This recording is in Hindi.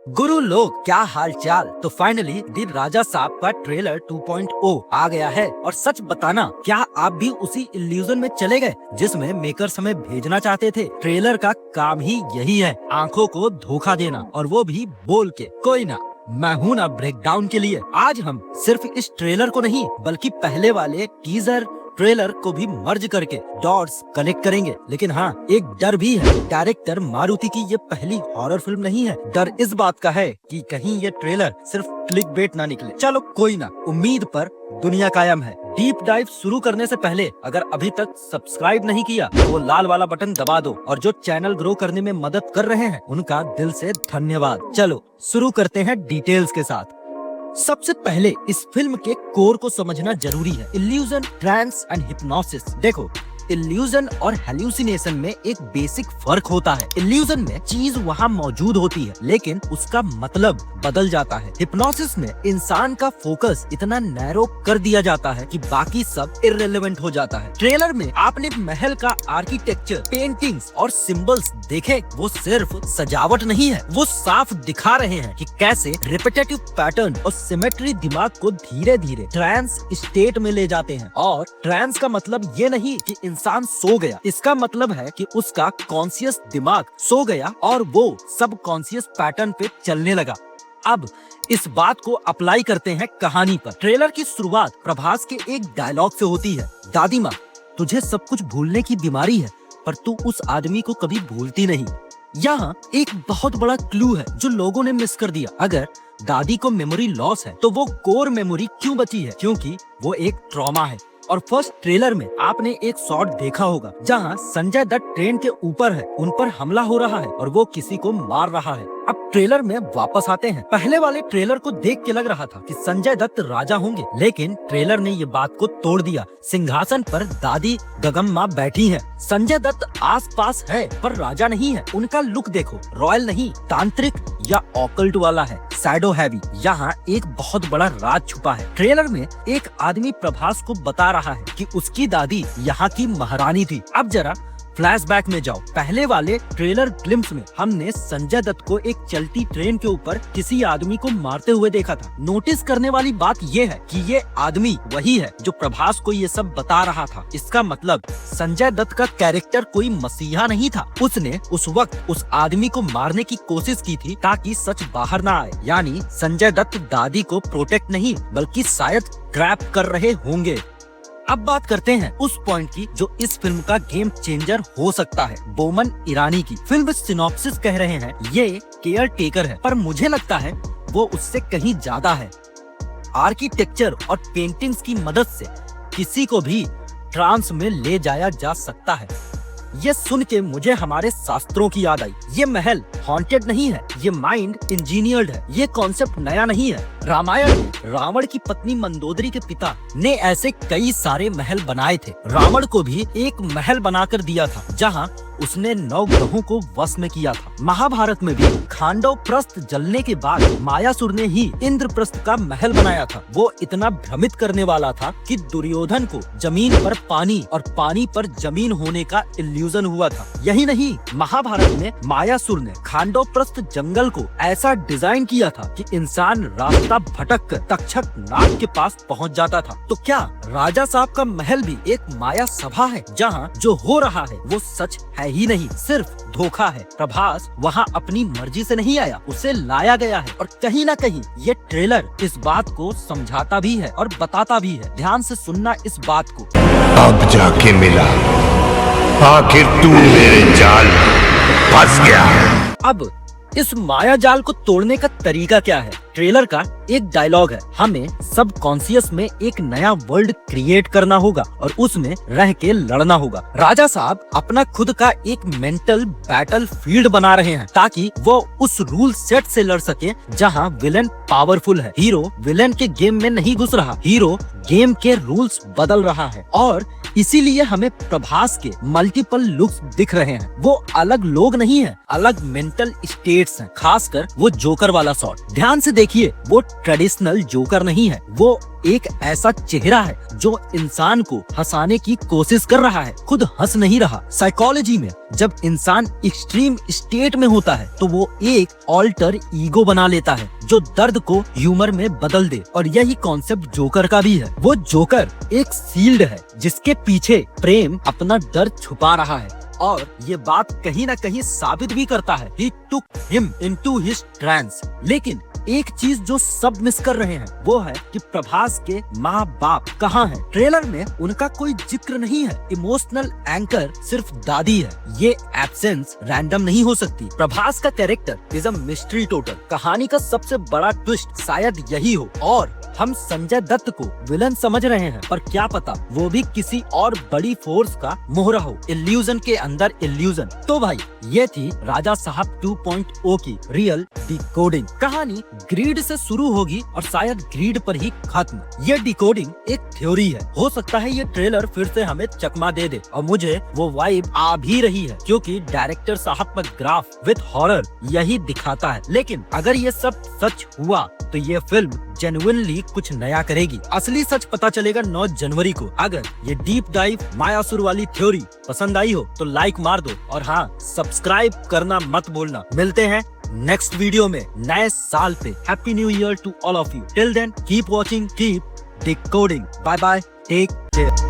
गुरु लोग क्या हाल चाल। तो फाइनली दी राजा साहब का ट्रेलर 2.0 आ गया है और सच बताना, क्या आप भी उसी इल्यूजन में चले गए जिसमें मेकर्स हमें भेजना चाहते थे। ट्रेलर का काम ही यही है, आंखों को धोखा देना, और वो भी बोल के। कोई ना, मैं हूं ना ब्रेकडाउन के लिए। आज हम सिर्फ इस ट्रेलर को नहीं बल्कि पहले वाले टीजर ट्रेलर को भी मर्ज करके डॉट्स कनेक्ट करेंगे। लेकिन हाँ, एक डर भी है। डायरेक्टर मारुति की ये पहली हॉरर फिल्म नहीं है। डर इस बात का है कि कहीं ये ट्रेलर सिर्फ क्लिकबेट ना निकले। चलो कोई ना, उम्मीद पर दुनिया कायम है। डीप डाइव शुरू करने से पहले अगर अभी तक सब्सक्राइब नहीं किया तो वो लाल वाला बटन दबा दो, और जो चैनल ग्रो करने में मदद कर रहे हैं उनका दिल से धन्यवाद। चलो शुरू करते हैं डिटेल्स के साथ। सबसे पहले इस फिल्म के कोर को समझना जरूरी है। Illusion, trance and hypnosis. देखो, इल्यूजन और हेल्यूसिनेशन में एक बेसिक फर्क होता है। इल्यूजन में चीज वहाँ मौजूद होती है लेकिन उसका मतलब बदल जाता है। हिप्नोसिस में इंसान का फोकस इतना नैरो कर दिया जाता है कि बाकी सब इररिलेवेंट हो जाता है। ट्रेलर में आपने महल का आर्किटेक्चर, पेंटिंग्स और सिंबल्स देखे। वो सिर्फ सजावट नहीं है, वो साफ दिखा रहे हैं कि कैसे रिपीटेटिव पैटर्न और सिमेट्री दिमाग को धीरे धीरे ट्रांस स्टेट में ले जाते हैं। और ट्रांस का मतलब ये नहीं कि इंसान सो गया, इसका मतलब है कि उसका कॉन्शियस दिमाग सो गया और वो सब कॉन्शियस पैटर्न पे चलने लगा। अब इस बात को अप्लाई करते हैं कहानी पर। ट्रेलर की शुरुआत प्रभास के एक डायलॉग से होती है। दादी माँ, तुझे सब कुछ भूलने की बीमारी है पर तू उस आदमी को कभी भूलती नहीं। यहाँ एक बहुत बड़ा क्लू है जो लोगों ने मिस कर दिया। अगर दादी को मेमोरी लॉस है तो वो कोर मेमोरी क्यों बची है? क्योंकि वो एक ट्रॉमा है। और फर्स्ट ट्रेलर में आपने एक शॉट देखा होगा जहां संजय दत्त ट्रेन के ऊपर है, उन पर हमला हो रहा है और वो किसी को मार रहा है। अब ट्रेलर में वापस आते हैं। पहले वाले ट्रेलर को देख के लग रहा था कि संजय दत्त राजा होंगे, लेकिन ट्रेलर ने ये बात को तोड़ दिया। सिंहासन पर दादी गगम्मा बैठी है, संजय दत्त आस पास है पर राजा नहीं है। उनका लुक देखो, रॉयल नहीं, तांत्रिक या ऑकल्ट वाला है, शैडो हैवी। यहाँ एक बहुत बड़ा राज छुपा है। ट्रेलर में एक आदमी प्रभास को बता रहा है कि उसकी दादी यहाँ की महारानी थी। अब जरा फ्लैशबैक में जाओ। पहले वाले ट्रेलर ग्लिम्स में हमने संजय दत्त को एक चलती ट्रेन के ऊपर किसी आदमी को मारते हुए देखा था। नोटिस करने वाली बात ये है कि ये आदमी वही है जो प्रभास को ये सब बता रहा था। इसका मतलब संजय दत्त का कैरेक्टर कोई मसीहा नहीं था। उसने उस वक्त उस आदमी को मारने की कोशिश की थी ताकि सच बाहर ना आए। यानी संजय दत्त दादी को प्रोटेक्ट नहीं बल्कि शायद ट्रैप कर रहे होंगे। अब बात करते हैं उस पॉइंट की जो इस फिल्म का गेम चेंजर हो सकता है, बोमन ईरानी की। फिल्म सिनॉप्सिस कह रहे हैं ये केयर टेकर है, पर मुझे लगता है वो उससे कहीं ज्यादा है। आर्किटेक्चर और पेंटिंग्स की मदद से किसी को भी ट्रांस में ले जाया जा सकता है। ये सुन के मुझे हमारे शास्त्रों की याद आई। ये महल हॉन्टेड नहीं है, ये माइंड इंजीनियर्ड है। ये कॉन्सेप्ट नया नहीं है। रामायण में रावण की पत्नी मंदोदरी के पिता ने ऐसे कई सारे महल बनाए थे। रावण को भी एक महल बनाकर दिया था जहाँ उसने 9 ग्रहों को वश में किया था। महाभारत में भी खांडव प्रस्थ जलने के बाद मायासुर ने ही इंद्रप्रस्थ का महल बनाया था। वो इतना भ्रमित करने वाला था कि दुर्योधन को जमीन पर पानी और पानी पर जमीन होने का इल्यूजन हुआ था। यही नहीं, महाभारत में मायासुर ने खांडव प्रस्थ जंगल को ऐसा डिजाइन किया था कि इंसान रास्ता भटक कर तक्षक नाग के पास पहुंच जाता था। तो क्या राजा साहब का महल भी एक माया सभा है जहाँ जो हो रहा है वो सच है ही नहीं, सिर्फ धोखा है? प्रभास वहाँ अपनी मर्जी से नहीं आया, उसे लाया गया है। और कहीं ना कहीं ये ट्रेलर इस बात को समझाता भी है और बताता भी है। ध्यान से सुनना इस बात को। अब जाके मिला, आखिर तू मेरे जाल फंस गया। अब इस माया जाल को तोड़ने का तरीका क्या है? ट्रेलर का एक डायलॉग है, हमें सब कॉन्शियस में एक नया वर्ल्ड क्रिएट करना होगा और उसमें रह के लड़ना होगा। राजा साहब अपना खुद का एक मेंटल बैटल फील्ड बना रहे हैं ताकि वो उस रूल सेट से लड़ सके जहां विलेन पावरफुल है। हीरो विलेन के गेम में नहीं घुस रहा, हीरो गेम के रूल्स बदल रहा है। और इसीलिए हमें प्रभास के मल्टीपल लुक्स दिख रहे हैं। वो अलग लोग नहीं है, अलग मेंटल स्टेट स्टेट्स हैं, खासकर वो जोकर वाला शॉट। ध्यान से देखिए, वो ट्रेडिशनल जोकर नहीं है, वो एक ऐसा चेहरा है जो इंसान को हंसाने की कोशिश कर रहा है, खुद हंस नहीं रहा। साइकोलॉजी में जब इंसान एक्सट्रीम स्टेट में होता है तो वो एक ऑल्टर ईगो बना लेता है जो दर्द को ह्यूमर में बदल दे, और यही कॉन्सेप्ट जोकर का भी है। वो जोकर एक शील्ड है जिसके पीछे प्रेम अपना दर्द छुपा रहा है, और ये बात कहीं ना कहीं साबित भी करता है। He took him into his trance। लेकिन एक चीज जो सब मिस कर रहे हैं वो है कि प्रभास के माँ बाप कहाँ हैं। ट्रेलर में उनका कोई जिक्र नहीं है। इमोशनल एंकर सिर्फ दादी है। ये एब्सेंस रैंडम नहीं हो सकती। प्रभास का character is a mystery total. कहानी का सबसे बड़ा ट्विस्ट शायद यही हो, और हम संजय दत्त को विलन समझ रहे हैं, पर क्या पता वो भी किसी और बड़ी फोर्स का मोहरा हो। इल्यूजन के अंदर इल्यूजन। तो भाई, ये थी राजा साहब 2.0 की रियल डिकोडिंग। कहानी ग्रीड से शुरू होगी और शायद ग्रीड पर ही खत्म। ये डिकोडिंग एक थ्योरी है। हो सकता है ये ट्रेलर फिर से हमें चकमा दे दे, और मुझे वो वाइब आ भी रही है, क्योंकि डायरेक्टर साहब का ग्राफ विद हॉरर यही दिखाता है। लेकिन अगर ये सब सच हुआ तो ये फिल्म जेन्युइनली कुछ नया करेगी। असली सच पता चलेगा 9 जनवरी को। अगर ये डीप डाइव मायासुर वाली थ्योरी पसंद आई हो तो लाइक मार दो, और हाँ, सब्सक्राइब करना मत भूलना। मिलते हैं नेक्स्ट वीडियो में नए साल पे। Happy new year to all of you. Till then keep watching, keep decoding. Bye bye, take care.